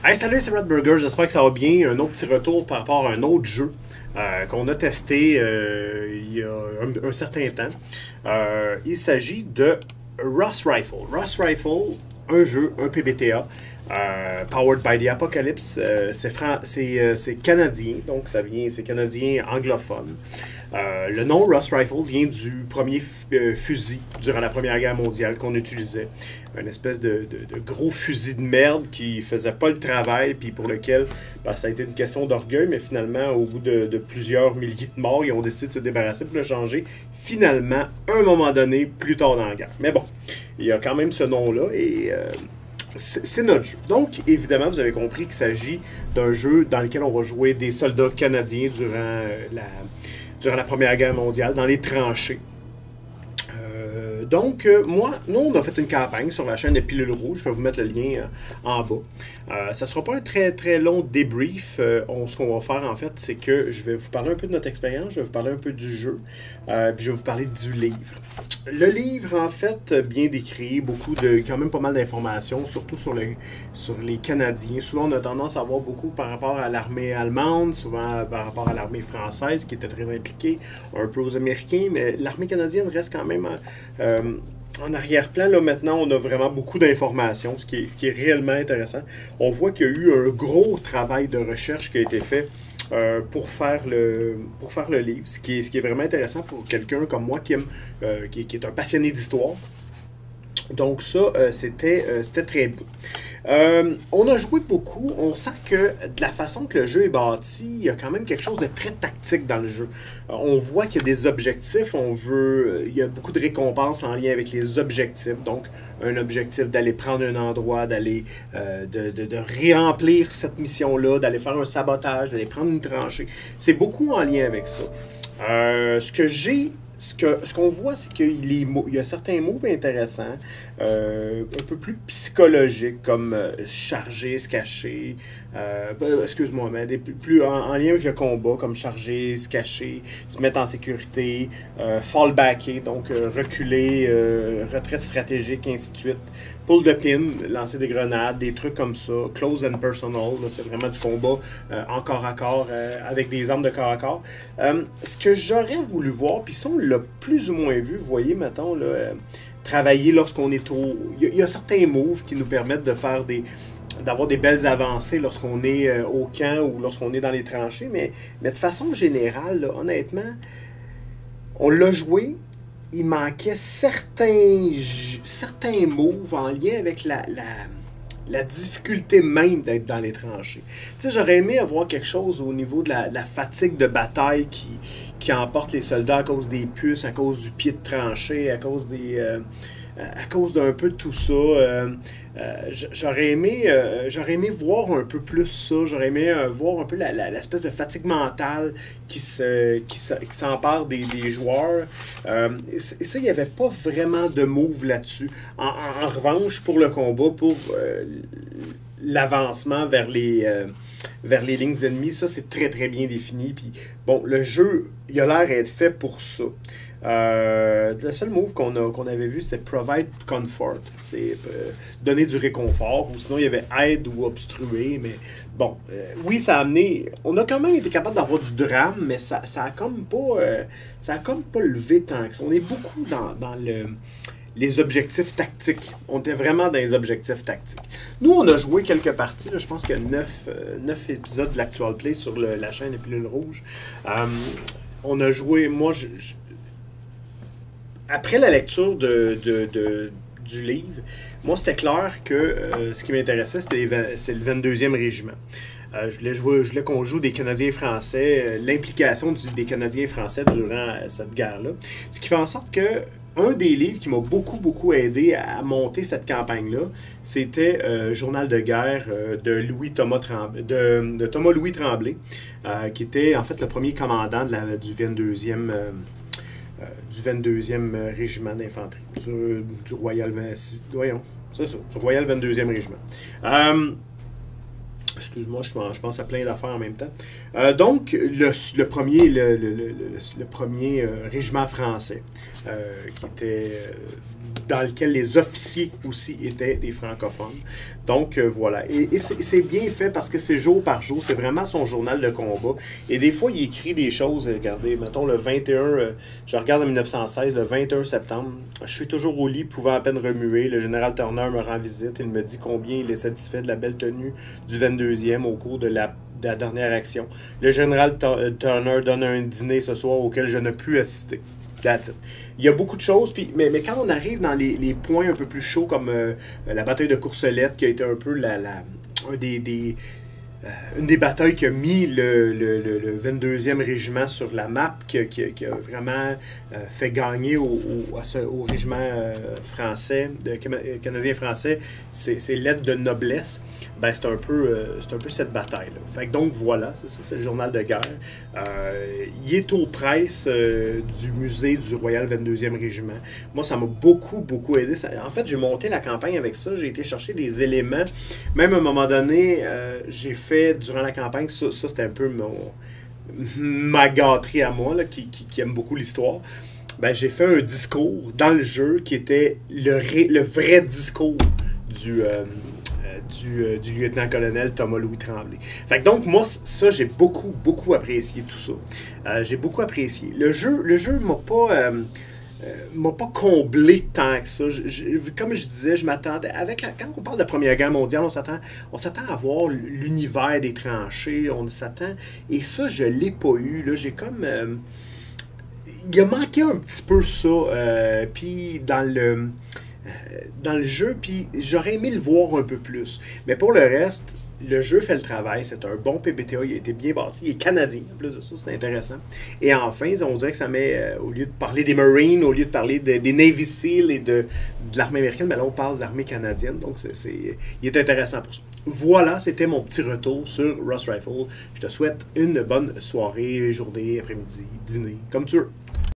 Hey, salut, c'est Red Burger, j'espère que ça va bien. Un autre petit retour par rapport à un autre jeu qu'on a testé il y a un certain temps. Il s'agit de Rust Rifle. Rust Rifle, un jeu, un PBTA, powered by the Apocalypse. C'est canadien, donc c'est canadien anglophone. Le nom Rust Rifle vient du premier fusil durant la Première Guerre mondiale qu'on utilisait. Une espèce de gros fusil de merde qui faisait pas le travail, puis pour lequel ça a été une question d'orgueil, mais finalement, au bout de plusieurs milliers de morts, ils ont décidé de se débarrasser pour le changer, finalement, à un moment donné, plus tard dans la guerre. Mais bon, il y a quand même ce nom-là, et c'est notre jeu. Donc, évidemment, vous avez compris qu'il s'agit d'un jeu dans lequel on va jouer des soldats canadiens durant la Première Guerre mondiale, dans les tranchées. Nous, on a fait une campagne sur la chaîne de Pilule Rouge. Je vais vous mettre le lien en bas. Ça ne sera pas un très très long débrief. Ce qu'on va faire, en fait, c'est que je vais vous parler un peu de notre expérience, je vais vous parler un peu du jeu, puis je vais vous parler du livre. Le livre, en fait, bien décrit, quand même pas mal d'informations, surtout sur les Canadiens. Souvent, on a tendance à voir beaucoup par rapport à l'armée allemande, souvent par rapport à l'armée française, qui était très impliquée, un peu aux Américains, mais l'armée canadienne reste quand même en arrière-plan. Là, maintenant, on a vraiment beaucoup d'informations, ce qui est réellement intéressant. On voit qu'il y a eu un gros travail de recherche qui a été fait pour faire le livre, ce qui est vraiment intéressant pour quelqu'un comme moi qui est un passionné d'histoire. Donc ça, c'était très bien. On a joué beaucoup. On sent que de la façon que le jeu est bâti, il y a quand même quelque chose de très tactique dans le jeu. On voit qu'il y a des objectifs. Il y a beaucoup de récompenses en lien avec les objectifs. Donc, un objectif d'aller prendre un endroit, de réemplir cette mission-là, d'aller faire un sabotage, d'aller prendre une tranchée. C'est beaucoup en lien avec ça. Ce qu'on voit, c'est qu'il y a certains moves intéressants, un peu plus psychologiques, comme charger, se cacher, excuse-moi, mais plus en lien avec le combat, comme charger, se cacher, se mettre en sécurité, fallbacker, donc reculer, retraite stratégique, ainsi de suite. Pull the pin, lancer des grenades, des trucs comme ça. Close and personal, c'est vraiment du combat en corps à corps avec des armes de corps à corps. Ce que j'aurais voulu voir, puis ça on l'a plus ou moins vu, vous voyez, mettons, là, travailler lorsqu'on est Il y a certains moves qui nous permettent d'avoir des belles avancées lorsqu'on est au camp ou lorsqu'on est dans les tranchées, mais de façon générale, là, honnêtement, on l'a joué. Il manquait certains moves en lien avec la difficulté même d'être dans les tranchées. Tu sais, j'aurais aimé avoir quelque chose au niveau de la fatigue de bataille qui emporte les soldats à cause des puces, à cause du pied de tranchée, à cause d'un peu de tout ça. J'aurais aimé voir un peu plus ça. J'aurais aimé voir un peu l'espèce de fatigue mentale qui s'empare des joueurs. Et ça, il n'y avait pas vraiment de move là-dessus. En revanche, pour le combat, pour l'avancement vers les lignes ennemies, ça, c'est très, très bien défini. Puis, bon, le jeu, il a l'air d'être fait pour ça. Le seul move qu'on avait vu, c'était Provide Comfort. C'est donner du réconfort. Ou sinon, il y avait aide ou obstruer. Mais bon, oui, ça a amené... On a quand même été capable d'avoir du drame, mais ça a comme pas levé tant que ça. On est beaucoup dans les objectifs tactiques. On était vraiment dans les objectifs tactiques. Nous, on a joué quelques parties. Là, je pense qu'il y a 9 épisodes de l'Actual Play sur la chaîne de Pilule Rouge. On a joué... Moi, après la lecture du livre, moi, c'était clair que ce qui m'intéressait, c'est le 22e régiment. Je voulais qu'on joue des Canadiens français, l'implication des Canadiens français durant cette guerre-là. Ce qui fait en sorte que un des livres qui m'a beaucoup, beaucoup aidé à monter cette campagne-là, c'était Journal de guerre de Thomas Louis Tremblay, qui était en fait le premier commandant du 22e régiment d'infanterie, du Royal... Voyons, c'est ça, du Royal 22e régiment. Excuse-moi, je pense à plein d'affaires en même temps. Donc, le premier régiment français, qui était dans lequel les officiers aussi étaient des francophones. Donc voilà. Et c'est bien fait parce que c'est jour par jour. C'est vraiment son journal de combat. Et des fois, il écrit des choses. Regardez, mettons le 21, je regarde en 1916, le 21 septembre. Je suis toujours au lit, pouvant à peine remuer. Le général Turner me rend visite. Il me dit combien il est satisfait de la belle tenue du 22e au cours de la dernière action. Le général Turner donne un dîner ce soir auquel je ne pus assister. That's it. Il y a beaucoup de choses, mais quand on arrive dans les points un peu plus chauds, comme la bataille de Courcelette, qui a été un peu une des batailles qui a mis le 22e régiment sur la map, qui a vraiment fait gagner au régiment français, canadien-français, ses lettres de noblesse. Ben, c'est un peu cette bataille-là. Fait que donc voilà, c'est ça, c'est le journal de guerre. Il est aux presses du musée du Royal 22e Régiment. Moi, ça m'a beaucoup, beaucoup aidé. En fait, j'ai monté la campagne avec ça. J'ai été chercher des éléments. Même à un moment donné, j'ai fait, durant la campagne, ça c'était un peu ma gâterie à moi, là, qui aime beaucoup l'histoire. Ben, j'ai fait un discours dans le jeu qui était le vrai discours du lieutenant-colonel Thomas-Louis Tremblay. Fait que donc, moi, ça, j'ai beaucoup, beaucoup apprécié tout ça. J'ai beaucoup apprécié. Le jeu m'a pas comblé tant que ça. Comme je disais, je m'attendais... Quand on parle de la Première Guerre mondiale, on s'attend à voir l'univers des tranchées, on s'attend... Et ça, je l'ai pas eu. Là, j'ai comme... il a manqué un petit peu ça. Puis dans le jeu, puis j'aurais aimé le voir un peu plus. Mais pour le reste, le jeu fait le travail. C'est un bon PBTA. Il a été bien bâti. Il est canadien. En plus de ça, c'est intéressant. Et enfin, on dirait que ça met, au lieu de parler des Marines, au lieu de parler des Navy SEAL et de l'armée américaine, ben là, on parle de l'armée canadienne. Donc, il est intéressant pour ça. Voilà, c'était mon petit retour sur Ross Rifle. Je te souhaite une bonne soirée, journée, après-midi, dîner, comme tu veux.